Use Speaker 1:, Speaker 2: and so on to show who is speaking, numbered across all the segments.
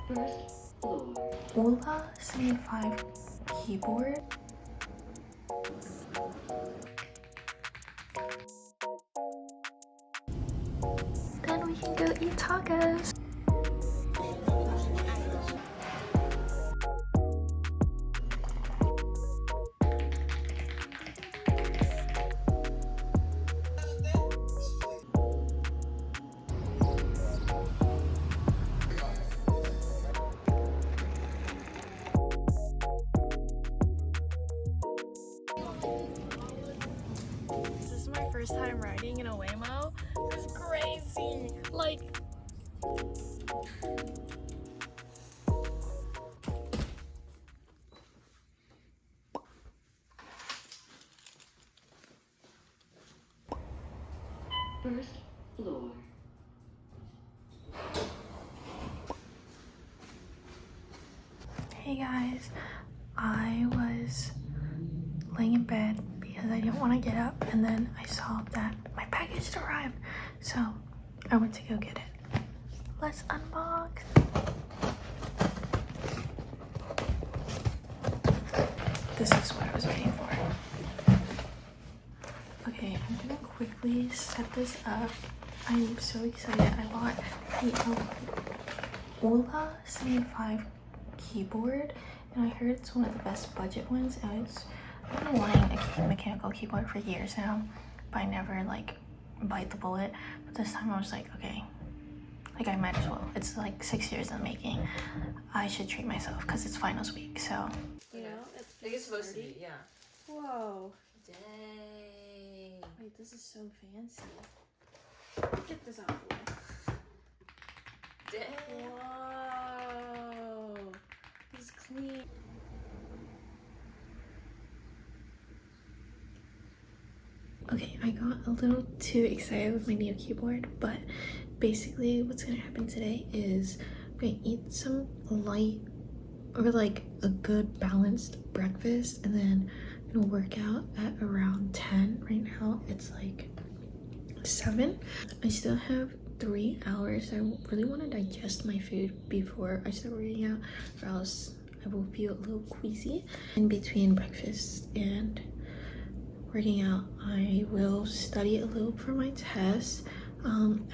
Speaker 1: First floor.
Speaker 2: Ola 75 keyboard. Then we can go eat tacos. This is my first time riding in a Waymo. It's crazy. Like,
Speaker 1: First floor.
Speaker 2: hey guys, I was laying in bed because I didn't want to get up, and then I saw that my package had arrived, so I went to go get it. Let's unbox. This is what I was waiting for. Okay, I'm gonna quickly set this up. I'm so excited. I bought the Ola 75 keyboard, and I heard it's one of the best budget ones. And I've been wanting a mechanical keyboard for years now, but I never like bite the bullet. But this time I was like, okay, like I might as well. It's like 6 years in the making. I should treat myself because it's finals week. So
Speaker 3: You know,
Speaker 4: I think it's supposed to be, yeah.
Speaker 3: Whoa.
Speaker 4: Dang.
Speaker 3: Wait, this is so fancy. Get this out of the way.
Speaker 4: Dang.
Speaker 3: Whoa. This is clean.
Speaker 2: okay, I got a little too excited with my new keyboard, but basically what's gonna happen today is I'm gonna eat some light or like a good balanced breakfast, and then I'm gonna work out at around 10. Right now it's like 7. I still have 3 hours. I really want to digest my food before I start working out, or else I will feel a little queasy. In between breakfast and working out, I will study a little for my test.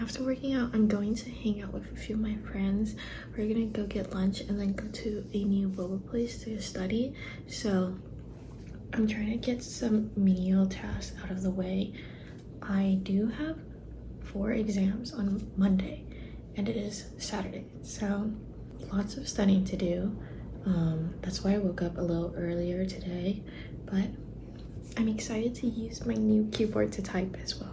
Speaker 2: After working out, I'm going to hang out with a few of my friends. We're gonna go get lunch and then go to a new boba place to study. So I'm trying to get some menial tasks out of the way. I do have 4 exams on Monday and it is Saturday, so lots of studying to do. That's why I woke up a little earlier today, but I'm excited to use my new keyboard to type as well.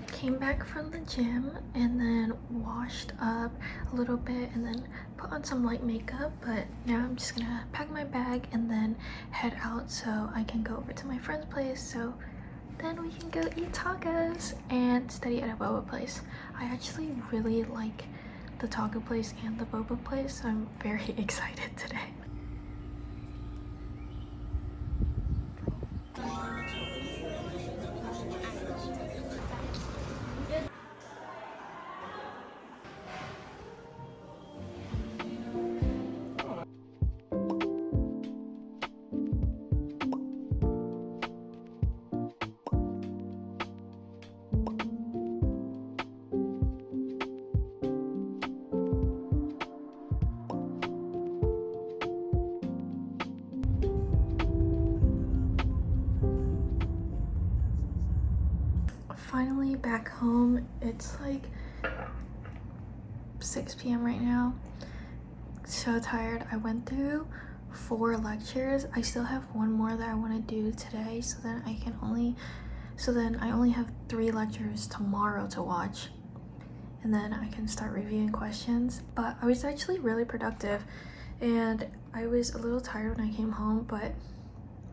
Speaker 2: Came back from the gym and then washed up a little bit and then put on some light makeup, but now I'm just gonna pack my bag and then head out so I can go over to my friend's place, so then we can go eat tacos and study at a boba place. I actually really like the taco place and the boba place, so I'm very excited today. Finally back home. It's like 6 p.m. right now. So tired. I went through 4 lectures. I still have 1 more that I want to do today, so then I only have 3 lectures tomorrow to watch, and then I can start reviewing questions. But I was actually really productive, and I was a little tired when I came home, but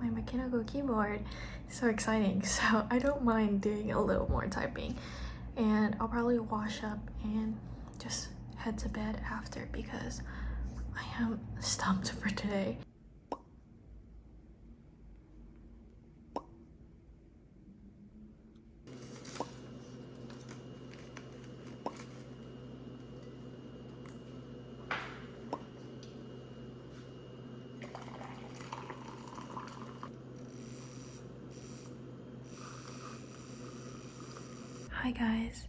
Speaker 2: my mechanical keyboard is so exciting, so I don't mind doing a little more typing. And I'll probably wash up and just head to bed after because I am stumped for today. Hi guys,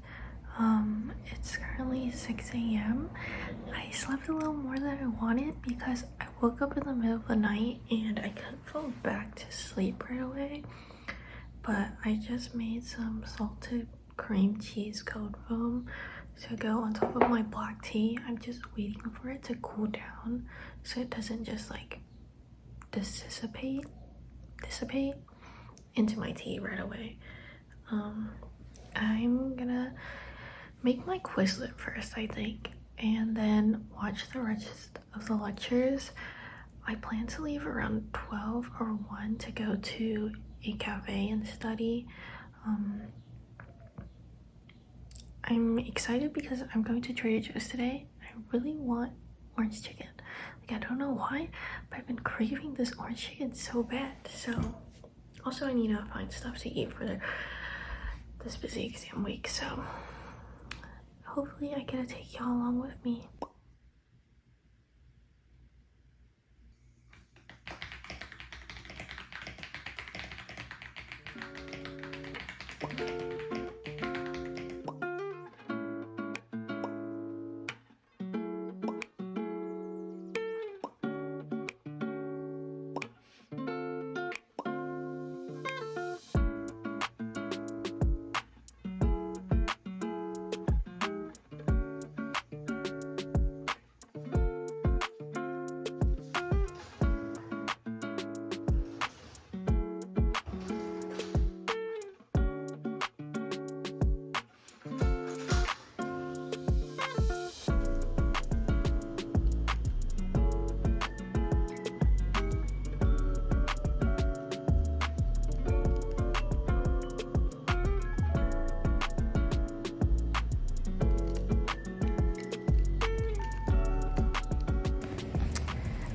Speaker 2: it's currently 6 a.m. I slept a little more than I wanted because I woke up in the middle of the night and I couldn't fall back to sleep right away. But I just made some salted cream cheese cold foam to go on top of my black tea. I'm just waiting for it to cool down so it doesn't just like dissipate into my tea right away. I'm gonna make my Quizlet first, I think, and then watch the rest of the lectures. I plan to leave around 12 or 1 to go to a cafe and study. I'm excited because I'm going to Trader Joe's today. I really want orange chicken. Like, I don't know why, but I've been craving this orange chicken so bad. So also I need to find stuff to eat for this busy exam week, so hopefully I get to take y'all along with me.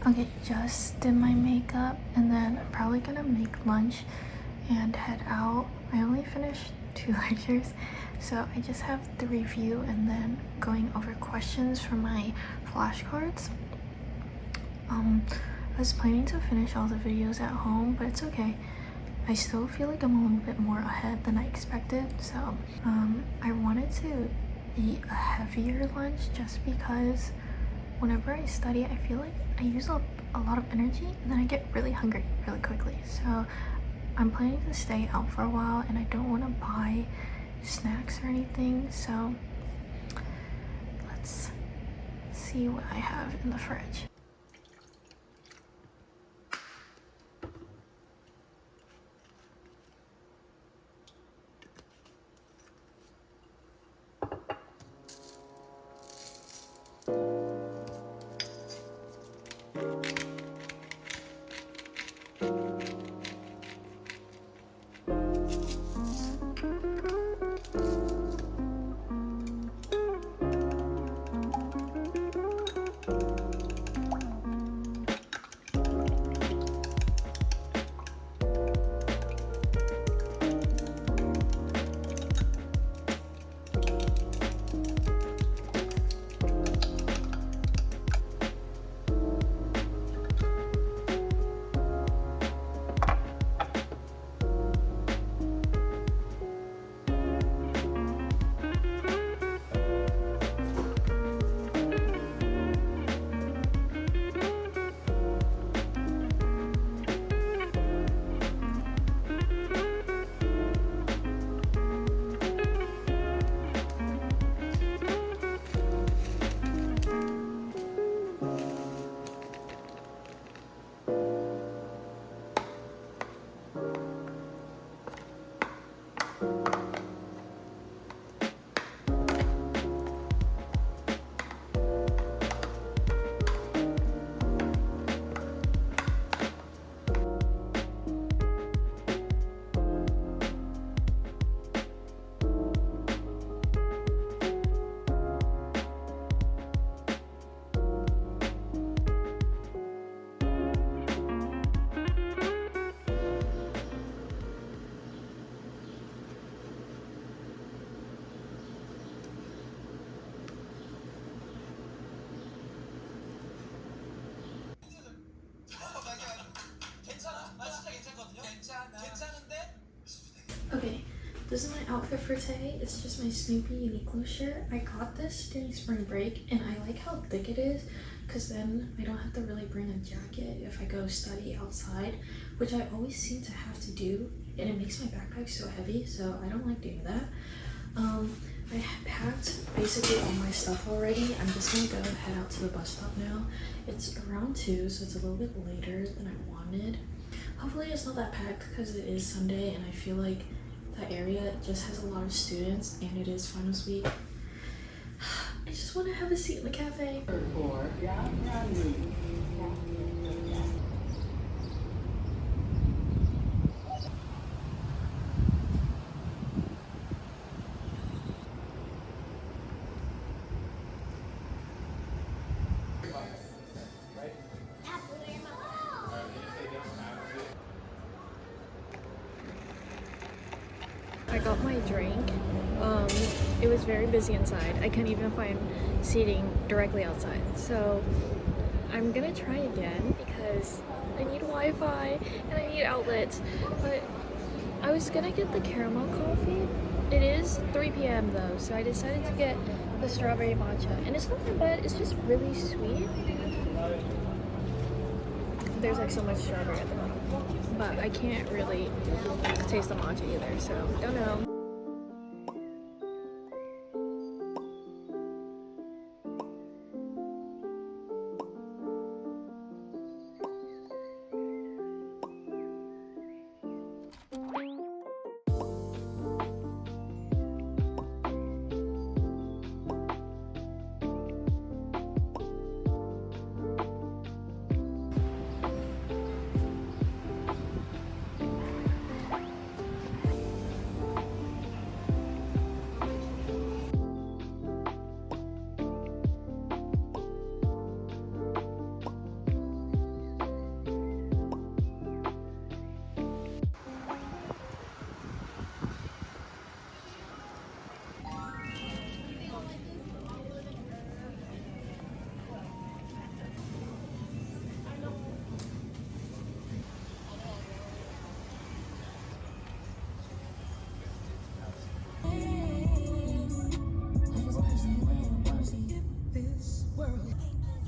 Speaker 2: Okay, just did my makeup and then I'm probably gonna make lunch and head out. I only finished 2 lectures, so I just have the review and then going over questions from my flashcards. I was planning to finish all the videos at home, but it's okay. I still feel like I'm a little bit more ahead than I expected, so I wanted to eat a heavier lunch just because whenever I study, I feel like I use up a lot of energy and then I get really hungry really quickly. So I'm planning to stay out for a while and I don't want to buy snacks or anything. So let's see what I have in the fridge. Okay, this is my outfit for today. It's just my Snoopy Uniqlo shirt. I got this during spring break and I like how thick it is because then I don't have to really bring a jacket if I go study outside, which I always seem to have to do, and it makes my backpack so heavy, so I don't like doing that. I packed basically all my stuff already. I'm just gonna go head out to the bus stop now. It's around 2, so it's a little bit later than I wanted. Hopefully it's not that packed because it is Sunday and I feel like that area just has a lot of students and it is finals week. I just want to have a seat in the cafe. I got my drink. It was very busy inside. I couldn't even find seating directly outside. So I'm gonna try again because I need Wi-Fi and I need outlets. But I was gonna get the caramel coffee. It is 3 p.m. though, so I decided to get the strawberry matcha. And it's not that bad, it's just really sweet. There's like so much strawberry at the bottom, but I can't really taste the matcha either, so don't know.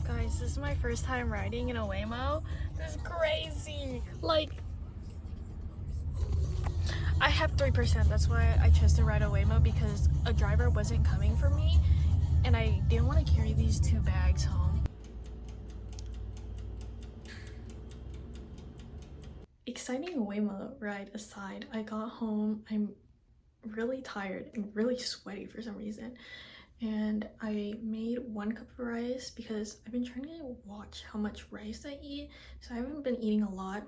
Speaker 2: Guys, this is my first time riding in a Waymo. This is crazy. Like, I have 3%. That's why I chose to ride a Waymo, because a driver wasn't coming for me and I didn't want to carry these 2 bags home. Exciting Waymo ride aside, I got home. I'm really tired and really sweaty for some reason. And I made 1 cup of rice because I've been trying to watch how much rice I eat. So I haven't been eating a lot.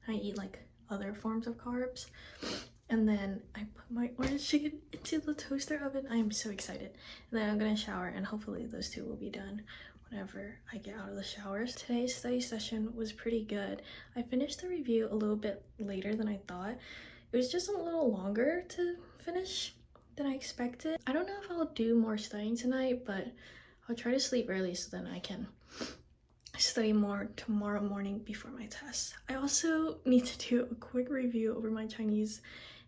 Speaker 2: I eat like other forms of carbs. And then I put my orange chicken into the toaster oven. I am so excited. And then I'm gonna shower and hopefully those 2 will be done whenever I get out of the showers. Today's study session was pretty good. I finished the review a little bit later than I thought. It was just a little longer to finish than I expected. I don't know if I'll do more studying tonight, but I'll try to sleep early so then I can study more tomorrow morning before my test. I also need to do a quick review over my Chinese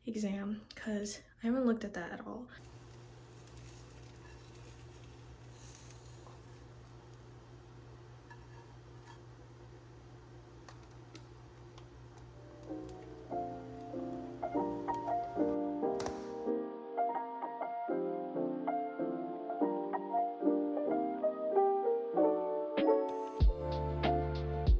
Speaker 2: exam because I haven't looked at that at all.